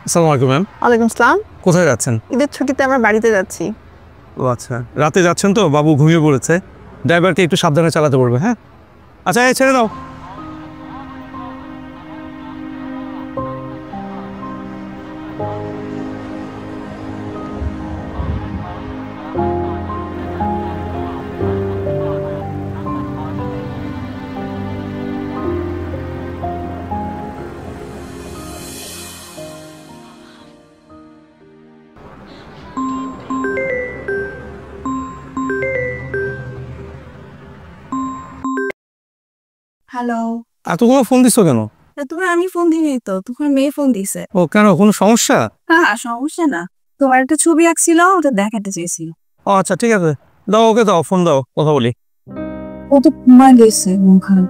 আসসালামু আলাইকুম ম্যাম। ওয়ালাইকুম আসসালাম। কোথায় যাচ্ছেন? ঈদের ছুটিতে আমরা বাড়িতে যাচ্ছি। ও আচ্ছা, রাতে যাচ্ছেন তো, বাবু ঘুমিয়ে পড়েছে, ড্রাইভারকে একটু সাবধানে চালাতে বলবে। হ্যাঁ আচ্ছা, এই ছেড়ে দাও। হ্যালো। এতগুলো ফোন দিছো কেন? তোমার আমি ফোন দিইনি তো, তোমার মেয়ে ফোন দিছে। ও কেন, কোনো সমস্যা? হ্যাঁ সমস্যা না, তোমার একটা ছবি আঁকছিল, ওটা দেখাতে চেয়েছিল। ও আচ্ছা ঠিক আছে, দাও ওকে, দাও ফোন দাও, কথা বলি। ও তো ঘুমায় গেছে মন খারাপ।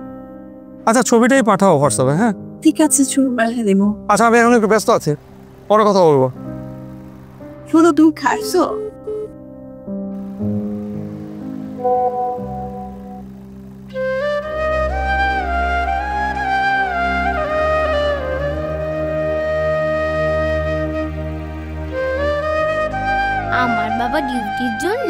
আচ্ছা ছবিটাই পাঠাও হোয়াটসঅ্যাপে। হ্যাঁ ঠিক আছে, ছবি পাঠিয়ে দেবো। আচ্ছা, আমি এখন একটু ব্যস্ত আছি, পরে কথা বলবো। শুধু তুমি খাইছো? আমার বাবা ডিউটির জন্য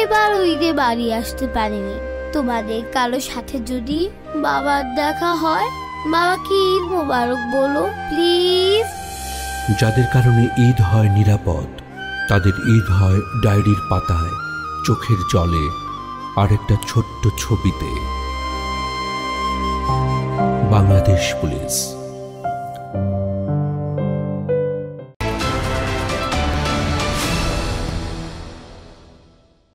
এবার ঈদে বাড়ি আসতে পারেনি। তোমাদের কারো সাথে যদি বাবার দেখা হয়, বাবাকে ঈদ মোবারক বলো প্লিজ। যাদের কারণে ঈদ হয় নিরাপদ, তাদের ঈদ হয় ডায়েরির পাতায়, চোখের জলে, আর একটা ছোট্ট ছবিতে। বাংলাদেশ পুলিশ।